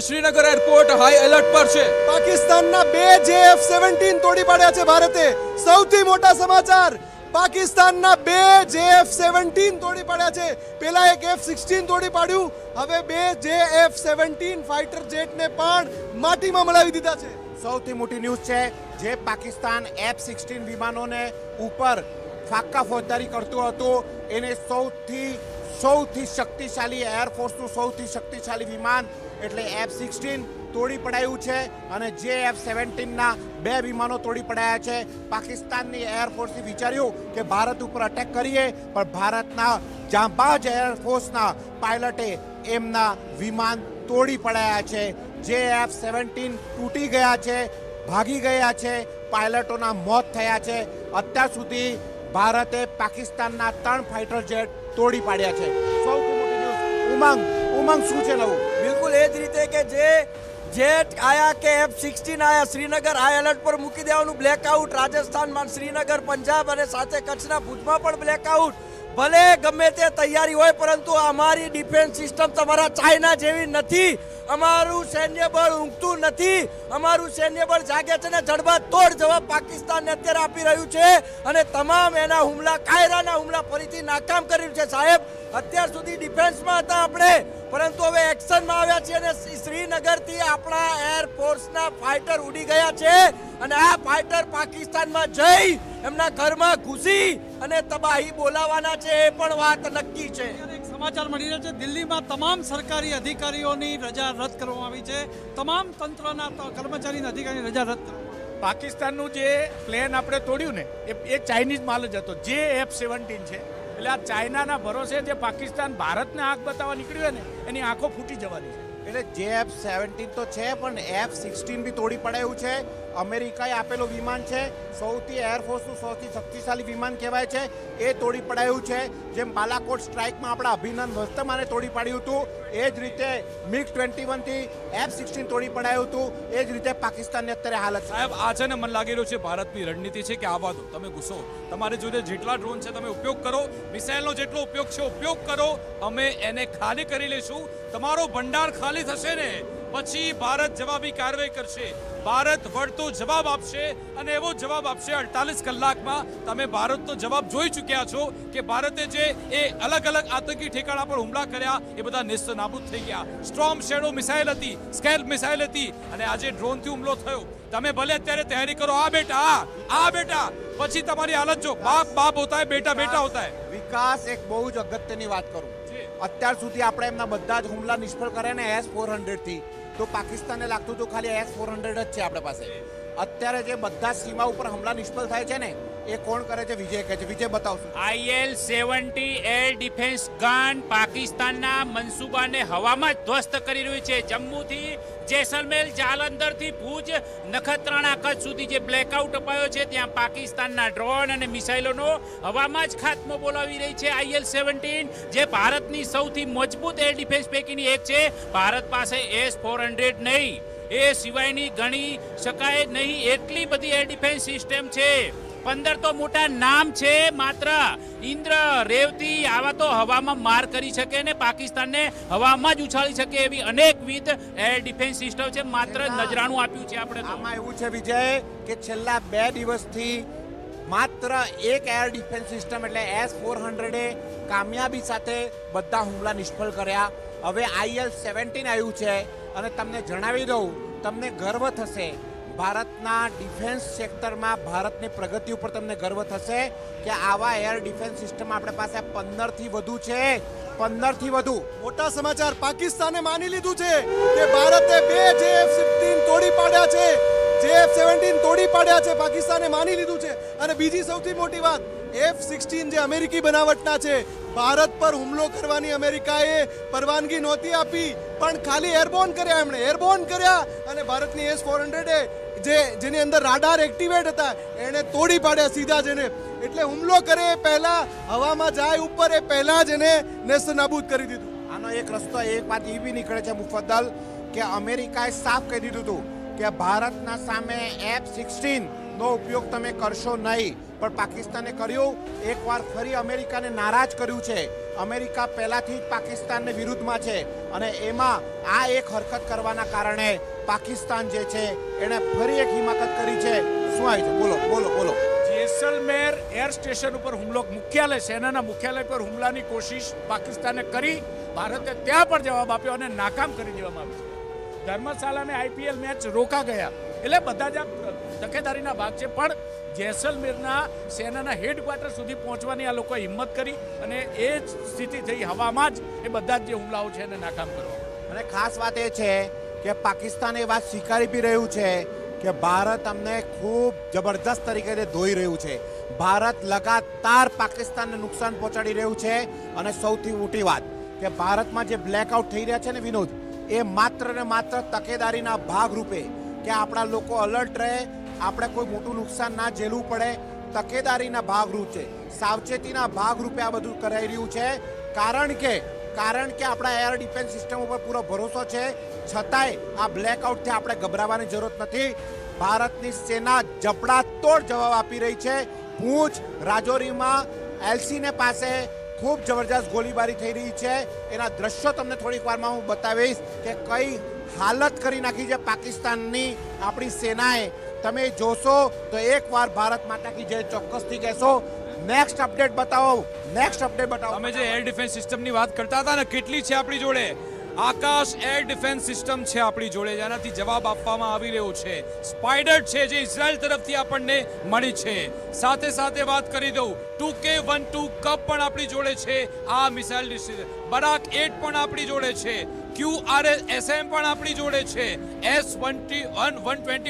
Srinagar airport high alert પર છે. પાકિસ્તાનના 2 JF-17 તોડી પાડ્યા છે ભારતે. સૌથી મોટા સમાચાર, પાકિસ્તાનના 2 JF-17 તોડી પાડ્યા છે. પેલા એક F-16 તોડી પાડ્યું, હવે 2 JF-17 ફાઇટર જેટને પણ માટીમાં મળાવી દીધા છે. સૌથી મોટી ન્યૂઝ છે, જે પાકિસ્તાન F-16 વિમાનોને ઉપર ફાકા ફોજદારી કરતું હતું, એને સૌથી શક્તિશાળી એરફોર્સનું સૌથી શક્તિશાળી વિમાન એટલે F-16 તોડી પડાયું છે અને જે F-17ના 2 વિમાનો તોડી પડાયા છે. પાકિસ્તાનની એરફોર્સે વિચાર્યું કે ભારત ઉપર અટેક કરીએ, પણ ભારતના જાંબાજ એરફોર્સના પાયલટે એમના વિમાન તોડી પડાયા છે. જે F-17 તૂટી ગયા છે, ભાગી ગયા છે, પાયલટોના મોત થયા છે. અત્યાર સુધી ભારતે પાકિસ્તાનના 3 ફાઇટર જેટ તોડી પાડ્યા છે. સૌથી મોટી ન્યૂઝ ઉમંગ શું છે નવું? બિલકુલ એ જ રીતે કે જે જેટ આયા કે F-16 આયા, શ્રીનગર હાઈ એલર્ટ પર મૂકી દેવાનું. બ્લેકઆઉટ રાજસ્થાનમાં, શ્રીનગર, પંજાબ અને સાથે કચ્છના ભુજમાં પણ બ્લેકઆઉટ. ભલે ગમે તે તૈયારી હોય, પરંતુ અમારી ડિફેન્સ સિસ્ટમ તમારા ચાઇના જેવી નથી. અમારું સૈન્ય બળ ઊંઘતું નથી, અમારું સૈન્ય બળ જાગે છે ને જડબાતોડ જવાબ પાકિસ્તાનને અત્યારે આપી રહ્યું છે અને તમામ એના હુમલા, કાયરાના હુમલા ફરીથી નાકામ કરી રહ્યું છે. સાહેબ, અત્યાર સુધી ડિફેન્સમાં હતા આપણે, પરંતુ હવે એક્શનમાં આવ્યા છે અને શ્રીનગરથી આપણા એરફોર્સના ફાઇટર ઉડી ગયા છે અને આ ફાઇટર પાકિસ્તાનમાં જઈ એમના ઘરમાં ઘૂસી અને તબાહી બોલાવવાના છે, એ પણ વાત નક્કી છે. સમાચાર મળી રહ્યા છે, દિલ્હીમાં તમામ સરકારી અધિકારીઓની રજા રદ કરવામાં આવી છે. તમામ તંત્રના કર્મચારીની અધિકારીની રજા રદ કરવામાં. પાકિસ્તાનનું જે પ્લેન આપણે તોડ્યું ને એ ચાઇનીઝ માલ જ હતો, જે F-17 છે. એટલે આ ચાઇનાના ભરોસે જે પાકિસ્તાન ભારતને આંખ બતાવવા નીકળ્યું ને એની આંખો ફૂટી જવાની છે. એટલે જે F-17 તો છે, પણ F-16 બી તોડી પડાયું છે. અમેરિકાએ આપેલું વિમાન છે, સૌથી એરફોર્સનું સૌથી શક્તિશાળી વિમાન કહેવાય છે, એ તોડી પડાયું છે. જેમ બાલાકોટ સ્ટ્રાઇકમાં આપણા અભિનંદન વર્તમાને તોડી પાડ્યું હતું, એ જ રીતે MiG-21 થી F-16 તોડી પડાયું હતું. એ જ રીતે પાકિસ્તાનની અત્યારે હાલત છે. સાહેબ, આ છે ને મને લાગી રહ્યું છે ભારતની રણનીતિ છે કે આવા દો, તમે ઘૂસો, તમારી જોડે જેટલા ડ્રોન છે તમે ઉપયોગ કરો, મિસાઇલનો જેટલો ઉપયોગ છે ઉપયોગ કરો, અમે એને ખાલી કરી લઈશું. તમારો ભંડાર ખાલી થશે ને પછી ભારત જવાબી કાર્યવાહી કરશે. ભારત વળતો જવાબ આપશે અને એવો જવાબ આપશે 48 કલાકમાં. તમે ભારતનો જવાબ જોઈ ચૂક્યા છો કે ભારતે જે એ અલગ અલગ આતંકી ઠેકાણા પર હુમલા કર્યા એ બધા નેસ્ત નાબૂદ થઈ ગયા. સ્ટ્રોમ શેડો મિસાઇલ હતી, સ્કેલ્પ મિસાઇલ હતી અને આજે ડ્રોનથી હુમલો થયો. તમે ભલે અત્યારે તૈયારી કરો, આ બેટા પછી તમારી હાલત જો, બાપ હોતા હે, બેટા હોતા હે. વિકાસ, એક બહુ જ અગત્યની વાત કરું. અત્યાર સુધી આપણે એમના બધા જ હુમલા નિષ્ફળ કર્યા ને S-400 થી, તો પાકિસ્તાનને લાગતું હતું ખાલી S-400 જ છે આપણા પાસે. અત્યારે જે બધા સીમા ઉપર હુમલા નિષ્ફળ થાય છે ને એ કોણ કરે છે? વિજય કહે છે. વિજય બતાવશું. IL-70 એર ડિફેન્સ ગન પાકિસ્તાનના મનસૂબાને હવામાં જ ધ્વસ્ત કરી રહ્યું છે. જમ્મુથી જેસલમેર, જાલંધરથી ભુજ, નખત્રાણા, કચ્છ સુધી જે બ્લેકઆઉટ અપાયો છે ત્યાં પાકિસ્તાનના ડ્રોન અને મિસાઇલોનો હવામાં જ ખાત્મો બોલાવી રહી છે. IL-70 જે ભારતની સૌથી મજબૂત એર ડિફેન્સ પૈકીની એક છે. ભારત પાસે S-400 નહીં, એ સિવાયની ગણી શકાય નહીં એટલી બધી એર ડિફેન્સ સિસ્ટમ છે. 15 તો મોટા નામ છે, માત્ર ઇન્દ્ર, રેવતી આવા તો હવામાં માર કરી શકે ને પાકિસ્તાનને હવામાં જ ઉછાળી શકે એવી અનેકવિધ એર ડિફેન્સ સિસ્ટમ છે. માત્ર નજરાણું આપ્યું છે આપણે. આમાં એવું છે વિજય કે છેલ્લા 2 દિવસથી માત્ર એક એર ડિફેન્સ સિસ્ટમ એટલે S-400 કામયાબી સાથે બધા હુમલા નિષ્ફળ કર્યા. હવે IL-17 આવ્યું છે અને તમને જણાવી દઉં, તમને ગર્વ થશે ભારતના ડિફેન્સ સેક્ટરમાં, ભારતની પ્રગતિ ઉપર તમને ગર્વ થશે કે આવા એર ડિફેન્સ સિસ્ટમ આપણી પાસે 15 થી વધુ છે. 15 થી વધુ. મોટા સમાચાર, પાકિસ્તાને માની લીધું છે કે ભારતે 2 JF-16 તોડી પાડ્યા છે. JF-17 તોડી પાડ્યા છે, પાકિસ્તાને માની લીધું છે. અને બીજી સૌથી મોટી વાત, F-16 જે અમેરિકી બનાવટના છે, ભારત પર હુમલો કરવાની અમેરિકાએ પરવાનગી નહોતી આપી, પણ ખાલી એરબોર્ન કર્યા એમણે, એરબોર્ન કર્યા અને ભારતની S-400 જેની અંદર રાડાર એક્ટિવેટ હતા એણે તોડી પાડ્યા સીધા જ એને. એટલે હુમલો કરે એ પહેલા, હવામાં જાય ઉપર એ પહેલા જ એને નેસ્ત નાબૂદ કરી દીધું. આનો એક રસ્તો, એક વાત એ બી નીકળે છે મુફદ્દલ, કે અમેરિકાએ સાફ કહી દીધું હતું કે ભારતના સામે F-16 નો ઉપયોગ તમે કરશો નહીં, પણ પાકિસ્તાને કર્યું. એકવાર ફરી અમેરિકાને નારાજ કર્યું છે અમેરિકા પહેલાથી જ પાકિસ્તાનની વિરુદ્ધમાં છે અને એમાં આ એક હરકત કરવાના કારણે પાકિસ્તાન જે છે એણે ફરી એક હિમાકત કરી છે. શું આવી છે? બોલો બોલો બોલો. જેસલમેર એર સ્ટેશન ઉપર હુમલો, મુખ્યાલય સેનાના મુખ્યાલય પર હુમલાની કોશિશ પાકિસ્તાને કરી. ભારતે ત્યાં પણ જવાબ આપ્યો અને નાકામ કરી દેવામાં આવી છે. ધર્મશાલાને આઈપીએલ મેચ રોકા ગયા. એટલે બધા જ આ તકેદારીના ભાગ છે, પણ જેસલમેરના સેનાના હેડક્વાર્ટર સુધી પહોંચવાની આ લોકોએ હિંમત કરી અને એ જ સ્થિતિ થઈ. હવામાં જ એ બધા જ જે હુમલાઓ છે એને નાકામ કરવા. અને ખાસ વાત એ છે કે પાકિસ્તાન એ વાત સ્વીકારી બી રહ્યું છે કે ભારત અમને ખૂબ જબરદસ્ત તરીકે ધોઈ રહ્યું છે. ભારત લગાતાર પાકિસ્તાનને નુકસાન પહોંચાડી રહ્યું છે. અને સૌથી મોટી વાત કે ભારતમાં જે બ્લેકઆઉટ થઈ રહ્યા છે ને વિનોદ, એ માત્ર ને માત્ર તકેદારીના ભાગરૂપે, કે આપણા લોકો અલર્ટ રહે, આપણે કોઈ મોટું નુકસાન ના ઝેલવું પડે, તકેદારીના ભાગરૂપે, સાવચેતીના ભાગરૂપે આ બધું કરાઈ રહ્યું છે. કારણ કે આપણા એર ડિફેન્સ સિસ્ટમ ઉપર પૂરો ભરોસો છે. છતાંય આ બ્લેકઆઉટથી આપણે ગભરાવાની જરૂરત નથી. ભારતની સેના જબડાતોડ જવાબ આપી રહી છે. ભુજ રાજૌરીમાં એલસીને પાસે ખૂબ જબરજસ્ત ગોળીબારી થઈ રહી છે. એના દ્રશ્યો તમને થોડીક વારમાં હું બતાવીશ કે કઈ હાલત કરી નાખી છે પાકિસ્તાનની આપણી સેનાએ. તમે જોશો તો એકવાર ભારત માતા કી જય ચોક્કસથી કહેશો. નેક્સ્ટ અપડેટ બતાવો, નેક્સ્ટ અપડેટ બતાવો. તમે જે એર ડિફેન્સ સિસ્ટમની વાત કરતા હતા ને, કેટલી છે આપણી જોડે? આકાશ એર ડિફેન્સ સિસ્ટમ છે આપણી જોડે, જેનાથી જવાબ આપવામાં આવી રહ્યો છે. સ્પાઈડર છે જે ઇઝરાયલ તરફથી આપણને મળી છે. સાથે સાથે વાત કરી દઉં, 2K12 કપ પણ આપણી જોડે છે. આ મિસાઇલ બરાક 8 પણ આપણી જોડે છે. QRSM પણ આપણી જોડે છે. S121 125